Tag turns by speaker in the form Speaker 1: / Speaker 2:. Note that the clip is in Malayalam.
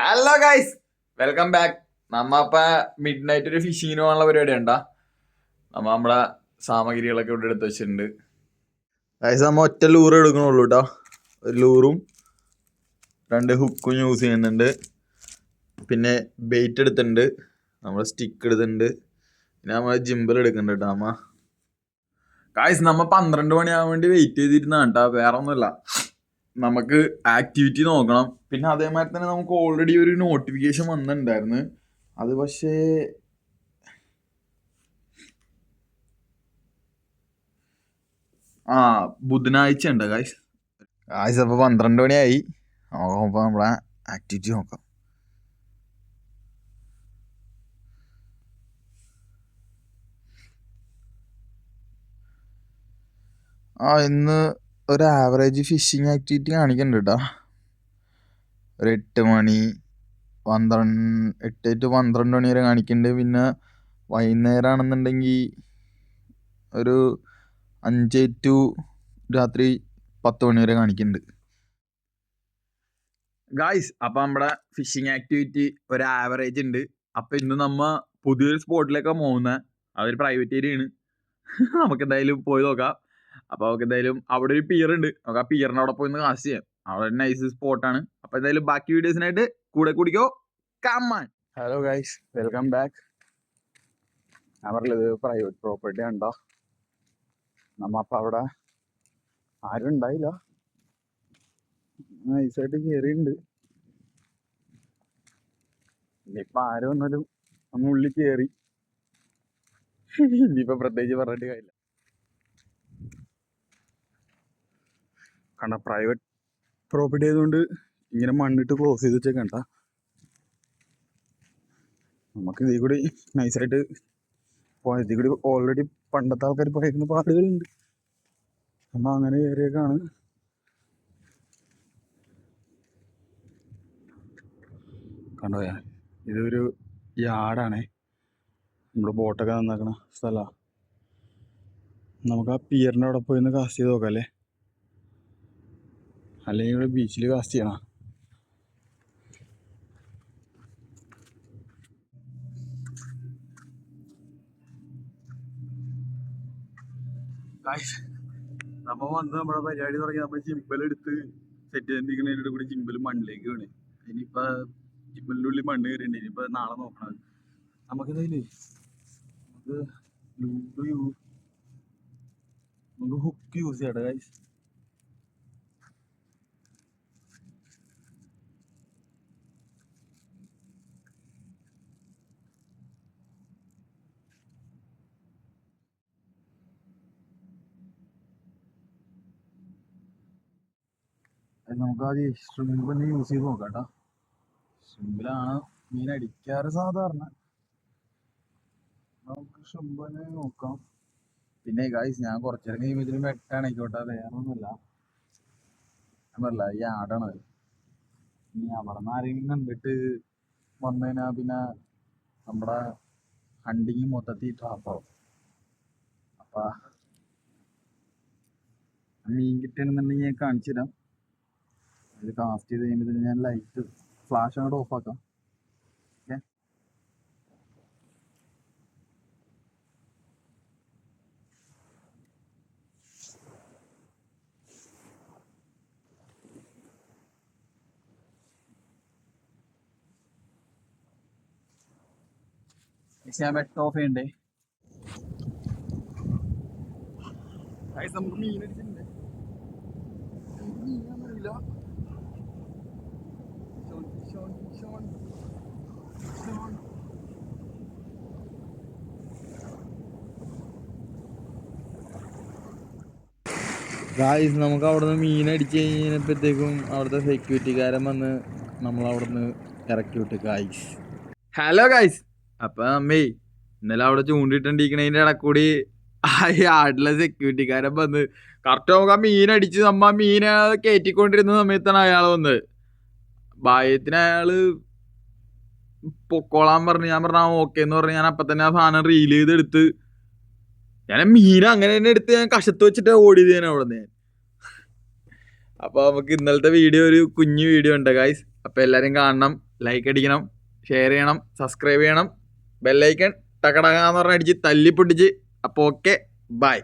Speaker 1: Hello guys, welcome back. നമ്മ മിഡ് നൈറ്റ് ഒരു ഫിഷിങ്ങിന് പോകാനുള്ള പരിപാടി ഉണ്ടാ. നമ്മളെ സാമഗ്രികളൊക്കെ ഇവിടെ എടുത്ത് വെച്ചിട്ടുണ്ട്. ഗൈസ്, നമ്മ ഒറ്റ ലൂറ് എടുക്കണുള്ളൂ കേട്ടോ. ഒരു ലൂറും 2 ഹുക്കും യൂസ് ചെയ്യുന്നുണ്ട്. പിന്നെ ബെയ്റ്റ് എടുത്തിട്ടുണ്ട്, നമ്മൾ സ്റ്റിക്ക് എടുത്തിട്ടുണ്ട്. പിന്നെ നമ്മൾ ജിമ്പിൾ എടുക്കുന്നുണ്ട് കേട്ടോ. ഗൈസ്, നമ്മ 12 മണിയാവാൻ വേണ്ടി വെയിറ്റ് ചെയ്തിരുന്ന കേട്ടോ. വേറെ ഒന്നുമില്ല, നമുക്ക് ആക്ടിവിറ്റി നോക്കണം. പിന്നെ അതേമാതിരി തന്നെ നമുക്ക് ഓൾറെഡി ഒരു നോട്ടിഫിക്കേഷൻ വന്നിട്ടുണ്ടായിരുന്നു. അത് പക്ഷേ ബുധനാഴ്ച ഉണ്ട് ഗൈസ്. അപ്പോൾ 12 മണിയായി. നോക്കുമ്പോൾ നമ്മളെ ആക്ടിവിറ്റി നോക്കാം. ഇന്ന് ഒരു ആവറേജ് ഫിഷിങ് ആക്ടിവിറ്റി കാണിക്കുന്നുണ്ട് കേട്ടോ. ഒരു 8 മണി 8 to 12 മണി വരെ കാണിക്കുന്നുണ്ട്. പിന്നെ വൈകുന്നേരം ആണെന്നുണ്ടെങ്കിൽ ഒരു 5 to രാത്രി 10 മണി വരെ കാണിക്കുന്നുണ്ട് ഗായ്സ്. അപ്പം നമ്മുടെ ഫിഷിങ് ആക്ടിവിറ്റി ഒരു ആവറേജ് ഉണ്ട്. അപ്പം ഇന്ന് നമ്മ പുതിയൊരു സ്പോട്ടിലേക്കാണ് പോകുന്നത്. അതൊരു പ്രൈവറ്റ് ഏരിയ ആണ്. നമുക്ക് എന്തായാലും പോയി നോക്കാം. അപ്പോൾ നമുക്ക് എന്തായാലും അവിടെ ഒരു പിയർ ഉണ്ട്. നമുക്ക് ആ പിയറിന് അവിടെ പോയി ഒന്ന് കാസ്റ്റ് ചെയ്യാം. അവിടെ ഒരു നൈസ് സ്പോട്ടാണ്. അപ്പോൾ എന്തായാലും ബാക്കി വീഡിയോസിനായിട്ട് കൂടെ കൂടിക്കോ. Come on. Hello guys, welcome back. ഞാൻ പറഞ്ഞത് പ്രൈവറ്റ് പ്രോപ്പർട്ടി ഉണ്ടോ. നമ്മ അപ്പം അവിടെ ആരും ഉണ്ടായില്ല, നൈസായിട്ട് കയറിയിട്ടുണ്ട്. ഇനിയിപ്പോൾ ആരും വന്നാലും നമ്മൾ ഉള്ളിൽ കയറി. ഇനിയിപ്പോൾ പ്രത്യേകിച്ച് പറഞ്ഞിട്ട് കാര്യമില്ല. കണ്ട, പ്രൈവറ്റ് പ്രോപ്പർട്ടി ആയതുകൊണ്ട് ഇങ്ങനെ മണ്ണിട്ട് ക്ലോസ് ചെയ്ത് വെച്ചേക്കണ്ട. നമുക്ക് ഇതിൽ കൂടി നൈസായിട്ട് പോയാൽ ഇതിൽ കൂടി ഓൾറെഡി പണ്ടത്തെ ആൾക്കാർ പറയുന്ന പാടുകളുണ്ട്. നമ്മൾ അങ്ങനെ കയറിയേക്കാണ്. കണ്ടോയാ, ഇതൊരു യാർഡാണേ. നമ്മുടെ ബോട്ടൊക്കെ നന്നാക്കണ സ്ഥലമാണ്. നമുക്ക് ആ പിയറിൻ്റെ അവിടെ പോയി ഒന്ന് കാസ്റ്റ് ചെയ്ത് നോക്കാം അല്ലേ, അല്ലെങ്കിൽ ഇവിടെ ബീച്ചിൽ കാസ്റ്റ് ചെയ്യണം. നമ്മൾ വന്ന് നമ്മുടെ പരിപാടി തുടങ്ങി. നമ്മൾ ജിമ്പലെടുത്ത് സെറ്റ് ചെയ്തിരിക്കുന്നതിൻ്റെ കൂടി ജിമ്പൽ മണ്ണിലേക്ക് വീണ്. ഇനിയിപ്പോൾ ജിമ്പലിൻ്റെ ഉള്ളിൽ മണ്ണ് കയറിയുണ്ട്. ഇനിയിപ്പോൾ നാളെ നോക്കണം. നമുക്കിതില്ലേ നമുക്ക് ഹുക്ക് യൂസ് ചെയ്യട്ടെ ഗൈസ്. നമുക്ക് ആദ്യം ഷ്രിമ്പ് തന്നെ യൂസ് ചെയ്ത് നോക്കാം കേട്ടോ. ഷ്രിമ്പിലാണ് മീൻ അടിക്കാറ് സാധാരണ. നമുക്ക് ഷ്രിമ്പ് തന്നെ നോക്കാം. പിന്നെ ഗൈസ്, ഞാൻ കുറച്ചേരം കഴിയുമ്പോൾ ഇതിന് വെട്ടാണായിക്കോട്ടെ, വേറെ ഒന്നുമില്ല. ഞാൻ പറയില്ല, ഈ ആടാണ്. ഇനി അവിടെ നിന്ന് ആരെങ്കിലും കണ്ടിട്ട് വന്നു കഴിഞ്ഞാൽ പിന്നെ നമ്മുടെ ഹണ്ടിങ് മൊത്തത്തിൽ ട്രാപ്പാവും. അപ്പം മീൻ കിട്ടണമെന്നുണ്ടെങ്കിൽ ഞാൻ കാണിച്ചു തരാം. ഇത് കാസ്റ്റ് ചെയ്ത് കഴിയുമ്പോൾ ഞാൻ ലൈറ്റ് ഫ്ലാഷ് അങ്ങോട്ട് ഓഫാക്കാം. ഓക്കെ, ഞാൻ വെട്ട് ഓഫ് ചെയ്യണ്ടേ. നമുക്ക് മീൻ അടിച്ചിട്ടുണ്ട്. മീനൊന്നുമില്ല. ഗായ്സ്, നമുക്ക് അവിടെ നിന്ന് മീൻ അടിച്ച് കഴിഞ്ഞപ്പോഴത്തേക്കും അവിടുത്തെ സെക്യൂരിറ്റിക്കാരൻ വന്ന് നമ്മളവിടെ നിന്ന് ഇറക്കി വിട്ടു ഗായ്സ്. ഹലോ ഗായ്സ്, അപ്പം അമ്മേ ഇന്നലെ അവിടെ ചൂണ്ടിട്ടുണ്ടിരിക്കണതിൻ്റെ ഇടക്കൂടി ആ യാർഡിലെ സെക്യൂരിറ്റിക്കാരൻ വന്ന് കറക്റ്റ് നമുക്ക് ആ മീൻ അടിച്ച് നമ്മ ആ മീനെ കയറ്റിക്കൊണ്ടിരുന്ന സമയത്താണ് അയാൾ വന്നത്. ഭാഗ്യത്തിന് അയാള് പൊക്കോളാൻ പറഞ്ഞു. ഞാൻ പറഞ്ഞ ഓക്കെ എന്ന് പറഞ്ഞ് ഞാൻ അപ്പം തന്നെ ആ സാധനം റീൽ ചെയ്തെടുത്ത് ഞാൻ മീൻ അങ്ങനെ തന്നെ എടുത്ത് ഞാൻ കഷത്ത് വെച്ചിട്ട് ഓടിയത് ഞാൻ അവിടെ നിന്ന്. അപ്പോൾ നമുക്ക് ഇന്നലത്തെ വീഡിയോ ഒരു കുഞ്ഞു വീഡിയോ ഉണ്ട് ഗൈസ്. അപ്പോൾ എല്ലാവരും കാണണം. ലൈക്ക് അടിക്കണം, ഷെയർ ചെയ്യണം, സബ്സ്ക്രൈബ് ചെയ്യണം, ബെല്ലൈക്കൺ ടക്കടകാന്ന് പറഞ്ഞ് അടിച്ച് തല്ലിപ്പൊട്ടിച്ച്. അപ്പോൾ ഓക്കെ, ബൈ.